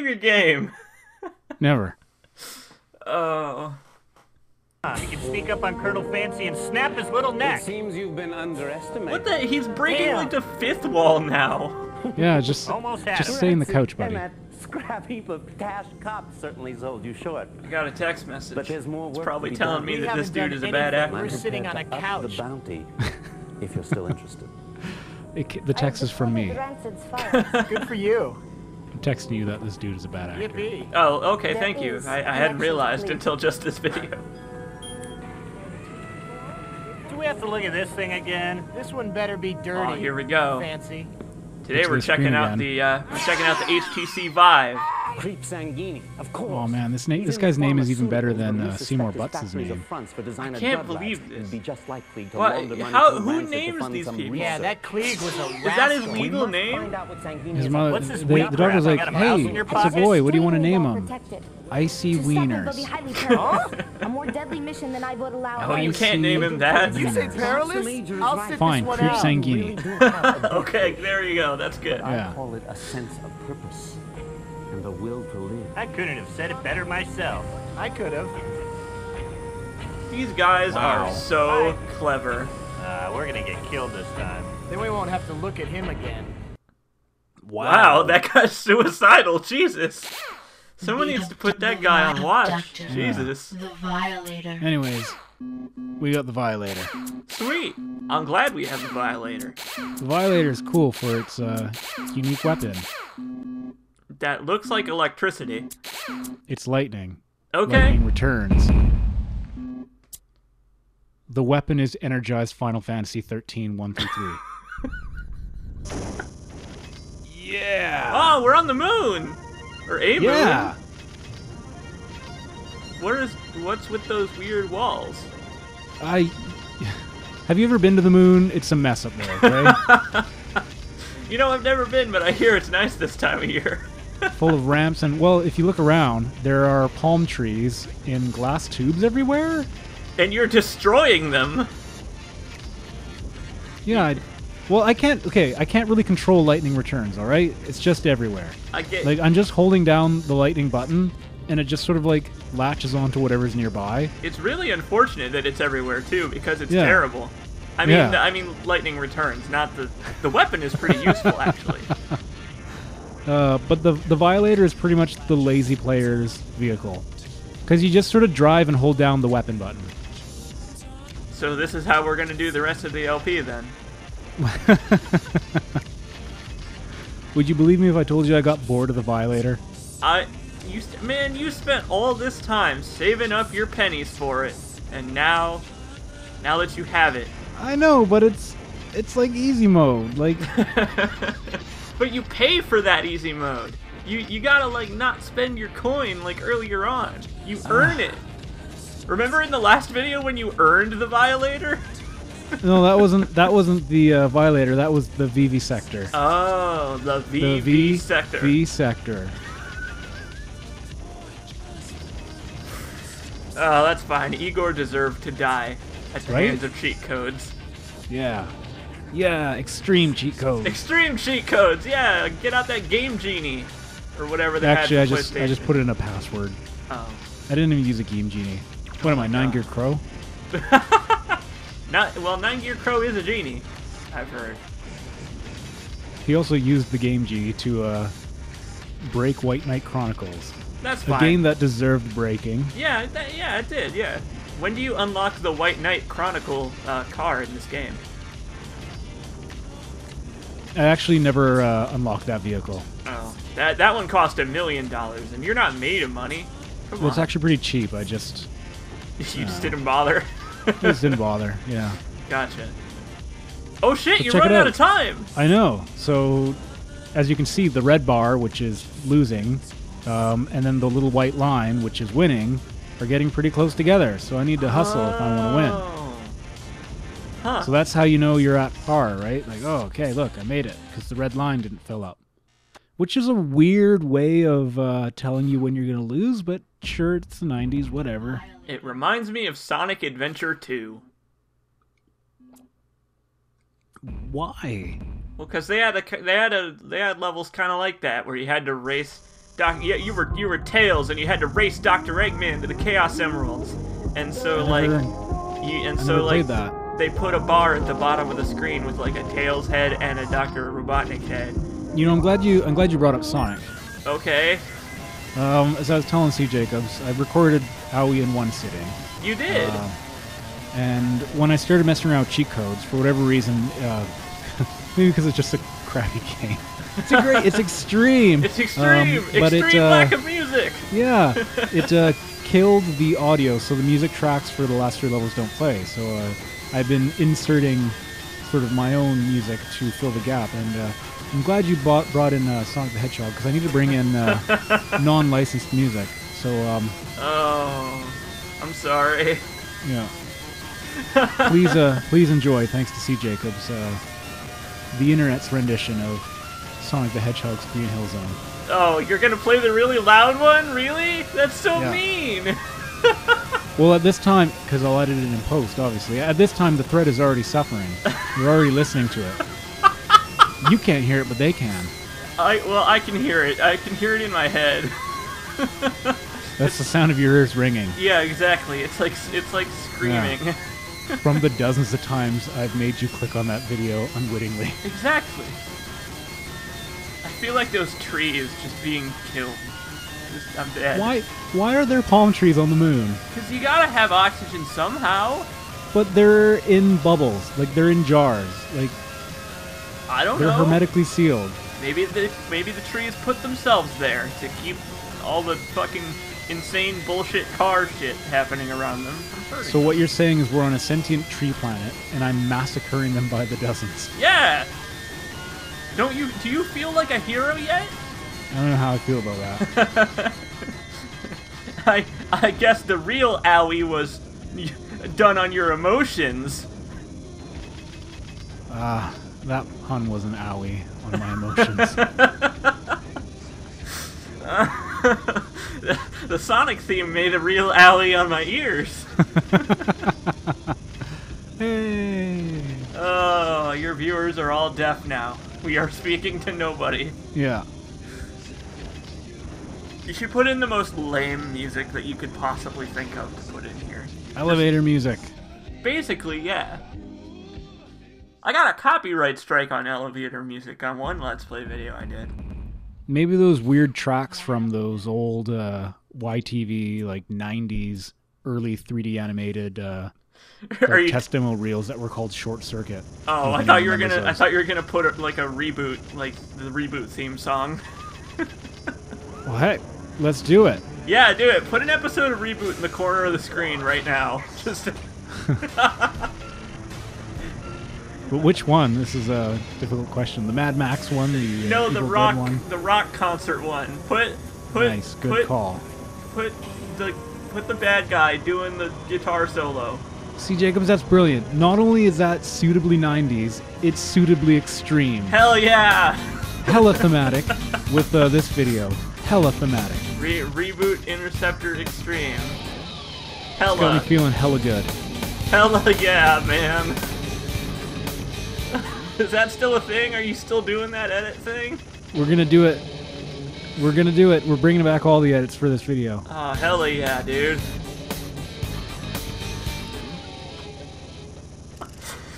a game. Never. Oh. He can sneak up on Colonel Fancy and snap his little neck. It seems you've been underestimated. What the? He's breaking like the fifth wall now. Yeah, just stay in the couch, buddy. And that scrap heap of cash cops certainly sold you short. I got a text message. But there's more work it's probably to be telling done. me We that this haven't dude done is a bad anything. actor. We're sitting on a Prepared to up couch. the bounty, if you're still interested. The text is from me. Good for you. I'm texting you that this dude is a bad actor. Yippee. Oh, okay, thank you. I hadn't realized until just this video. Do we have to look at this thing again? This one better be dirty. Oh, here we go. Fancy. Today to we're the checking screen out again. the HTC Vive. Creep Sanguini, of course. Oh man, this guy's name is even better than Seymour Butts' name. I can't believe this. Be just likely to What? launder money How? to Who ransom to names fund these some people? Yeah, research. that Klieg was a rascal. Is that his legal name? Find out what Sanguini His is mother, What's his the weak dog was crap? like, I got a mouse "Hey, in your it's a pocket?" boy. What do you want to Extremely name well him?" protected. Icy To stop him, they'll be Wieners. highly perilous. A more deadly mission than I would allow. Oh, you Icy can't name him that. You say Wieners. perilous? I'll sit Fine, this one Creep out. Sanguini. Okay, there you go. That's good. Yeah. I call it a sense of purpose and the will to live. I couldn't have said it better myself. I could have. These guys are so clever. We're gonna get killed this time. Then we won't have to look at him again. Wow, that guy's suicidal. Jesus. Someone needs to put that guy on watch. Jesus. The Violator. Anyways, we got the Violator. Sweet. I'm glad we have the Violator. The Violator is cool for its unique weapon. That looks like electricity. It's lightning. Okay. Lightning returns. The weapon is energized Final Fantasy 13 1 through 3. Yeah. Oh, we're on the moon. Or a moon. Yeah. What's with those weird walls? Have you ever been to the moon? It's a mess up there, okay? You know, I've never been, but I hear it's nice this time of year. Full of ramps and, well, if you look around, there are palm trees in glass tubes everywhere. And you're destroying them. Yeah. Well, I can't really control lightning returns, all right? It's just everywhere. I get. Like, I'm just holding down the lightning button, and it just sort of, like, latches onto whatever's nearby. It's really unfortunate that it's everywhere too, because it's Yeah. terrible. I mean, lightning returns, not the weapon is pretty useful actually. But the Violator is pretty much the lazy player's vehicle. Because you just sort of drive and hold down the weapon button. So this is how we're gonna do the rest of the LP then. Would you believe me if I told you I got bored of the Violator? You spent all this time saving up your pennies for it, and now that you have it. I know, but it's like easy mode. Like, But you pay for that easy mode. You gotta like not spend your coin like earlier on. You earn it. Remember in the last video when you earned the Violator? no, that wasn't the Violator. That was the VV sector. Oh, the The VV sector. V sector. Oh, that's fine. Igor deserved to die at the Right? hands of cheat codes. Yeah. Yeah, extreme cheat code. Extreme cheat codes, yeah. Get out that Game Genie, or whatever they Actually, had for I just PlayStation. put in a password. Oh. I didn't even use a Game Genie. What am I, 9-Gear Crow? Nine Gear Crow is a genie, I've heard. He also used the Game Genie to break White Knight Chronicles. That's A fine. game that deserved breaking. Yeah, it did, yeah. When do you unlock the White Knight Chronicle car in this game? I actually never unlocked that vehicle. Oh, that one cost $1 million, and you're not made of money. Come Well, it's on. actually pretty cheap. I just You just didn't bother. didn't bother. Yeah. Gotcha. Oh shit, But you're check it running out out. of time! I know. So, as you can see, the red bar, which is losing, and then the little white line, which is winning, are getting pretty close together. So I need to hustle if I want to win. Oh. Huh. So that's how you know you're at par, right? Like, oh, okay, look, I made it, because the red line didn't fill up. Which is a weird way of telling you when you're going to lose, but sure, it's the 90s, whatever. It reminds me of Sonic Adventure 2. Why? Well, because they had levels kind of like that, where you had to race Yeah, you were Tails, and you had to race Dr. Eggman to the Chaos Emeralds, and so like, played that. they put a bar at the bottom of the screen with like a Tails head and a Dr. Robotnik head. You know, I'm glad you brought up Sonic. Okay. As I was telling CJacobs, I recorded Owie in one sitting. You did. And when I started messing around with cheat codes, for whatever reason, maybe because it's just a crappy game. It's extreme. It's extreme. But Extreme lack of music. Yeah, it killed the audio, so the music tracks for the last 3 levels don't play. So I've been inserting sort of my own music to fill the gap, and I'm glad you brought in Sonic the Hedgehog, because I need to bring in non-licensed music. So oh, I'm sorry. Yeah. Please enjoy, thanks to CJacobs, the internet's rendition of Sonic the Hedgehog's Green Hill Zone. Oh, you're gonna play the really loud one? Really? That's so Yeah. mean! Well, at this time, because I'll edit it in post, obviously, at this time the thread is already suffering. You're already listening to it. You can't hear it, but they can. I can hear it. I can hear it in my head. That's the sound of your ears ringing. Yeah, exactly. It's like screaming. Yeah. From the dozens of times I've made you click on that video unwittingly. Exactly. I feel like those trees just being killed. I'm dead. Why are there palm trees on the moon? Because you gotta have oxygen somehow. But they're in bubbles, like they're in jars, like I don't they're know. hermetically sealed. Maybe the trees put themselves there to keep all the fucking insane bullshit car shit happening around them from hurting. So what you're saying is we're on a sentient tree planet, and I'm massacring them by the dozens. Yeah. Do you feel like a hero yet? I don't know how I feel about that. I guess the real owie was done on your emotions. That pun was an owie on my emotions. The Sonic theme made a real owie on my ears. Hey. Oh, your viewers are all deaf now. We are speaking to nobody. Yeah. You should put in the most lame music that you could possibly think of to put in here. Elevator music. Basically, yeah. I got a copyright strike on elevator music on one Let's Play video I did. Maybe those weird tracks from those old YTV, like 90s, early 3D animated test demo reels that were called Short Circuit. Oh, I thought you were gonna put like a reboot, like the reboot theme song. Well, hey, let's do it. Yeah, do it. Put an episode of Reboot in the corner of the screen right now. Just. But which one? This is a difficult question. The Mad Max one, the No, the Evil rock, Dead one. the rock concert one. Put Nice, good call. Put the bad guy doing the guitar solo. CJacobs, that's brilliant. Not only is that suitably 90s, it's suitably extreme. Hell yeah! Hella thematic with this video. Hella thematic. Reboot Interceptor Extreme. It's got me Hella. feeling hella good. Hella yeah, man. Is that still a thing? Are you still doing that edit thing? We're gonna do it. We're gonna do it. We're bringing back all the edits for this video. Oh, hella yeah, dude.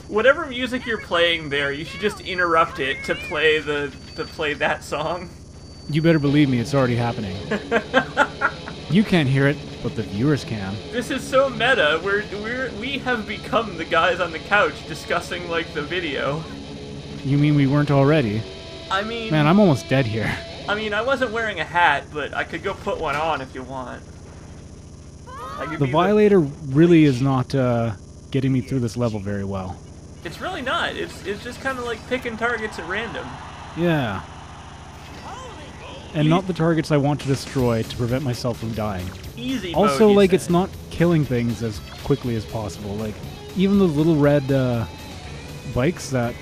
Whatever music you're playing there, you should just interrupt it to play that song. You better believe me, it's already happening. You can't hear it, but the viewers can. This is so meta. We have become the guys on the couch discussing like the video. You mean we weren't already? I mean, Man, I'm almost dead here. I mean, I wasn't wearing a hat, but I could go put one on if you want. The Violator really is not getting me through this level very well. It's really not. It's just kind of like picking targets at random. Yeah. And not the targets I want to destroy to prevent myself from dying. Easy Also, mode, like, you it's say. not killing things as quickly as possible. Like, even the little red bikes that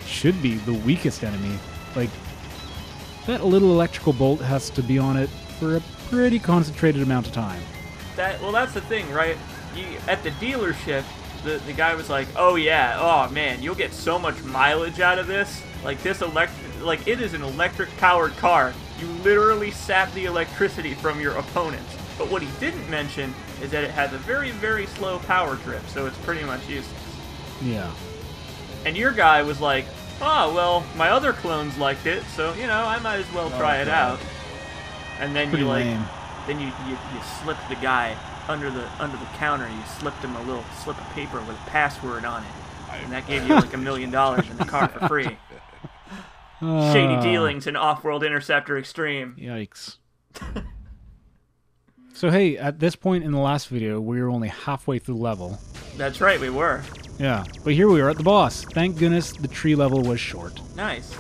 should be the weakest enemy, like, that little electrical bolt has to be on it for a pretty concentrated amount of time. Well, that's the thing, right? At the dealership, the guy was like, "Oh yeah, oh man, you'll get so much mileage out of this. Like this it is an electric powered car. You literally sap the electricity from your opponents. But what he didn't mention is that it has a very, very slow power drip, so it's pretty much useless. Yeah. And your guy was like, oh, well, my other clones liked it, so, you know, I might as well try it out. And then Pretty you, like, lame. then you slipped the guy under the counter, you slipped him a little slip of paper with a password on it. And that gave you, like, $1 million in the car for free. Shady dealings in Off-World Interceptor Extreme. Yikes. So, hey, at this point in the last video, we were only halfway through the level. That's right, we were. Yeah, but here we are at the boss. Thank goodness the tree level was short. Nice.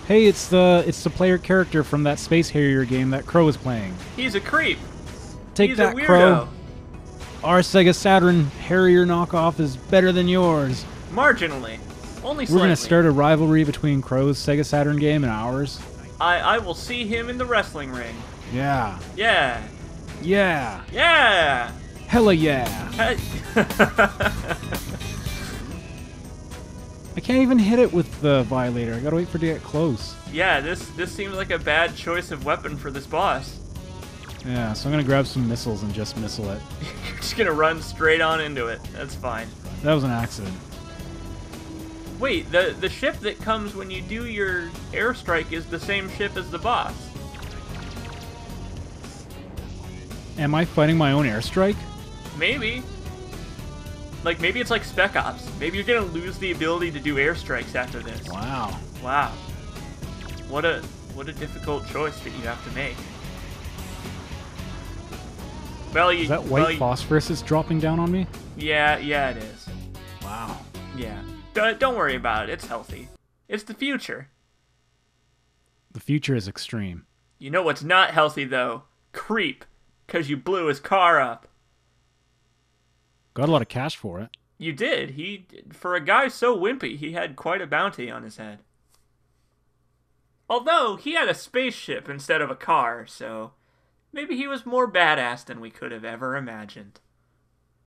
Hey, it's the player character from that Space Harrier game that Crow is playing. He's a creep. Take He's that, a weirdo. Crow. Our Sega Saturn Harrier knockoff is better than yours. Marginally. Only slightly. We're gonna start a rivalry between Crow's Sega Saturn game and ours. I will see him in the wrestling ring. Yeah. Yeah. Yeah. Yeah. Hella yeah. Hey. I can't even hit it with the Violator. I gotta wait for it to get close. Yeah, this seems like a bad choice of weapon for this boss. Yeah, so I'm gonna grab some missiles and just missile it. You're just gonna run straight on into it. That's fine. That was an accident. Wait, the ship that comes when you do your airstrike is the same ship as the boss. Am I fighting my own airstrike? Maybe. Like, maybe it's like Spec Ops. Maybe you're gonna lose the ability to do airstrikes after this. Wow. Wow. What a difficult choice that you have to make. Well, Is that white phosphorus is dropping down on me? Yeah, it is. Wow. Yeah. Don't worry about it. It's healthy. It's the future. The future is extreme. You know what's not healthy, though? Creep. Because you blew his car up. Got a lot of cash for it. You did. For a guy so wimpy, he had quite a bounty on his head. Although, he had a spaceship instead of a car, so maybe he was more badass than we could have ever imagined.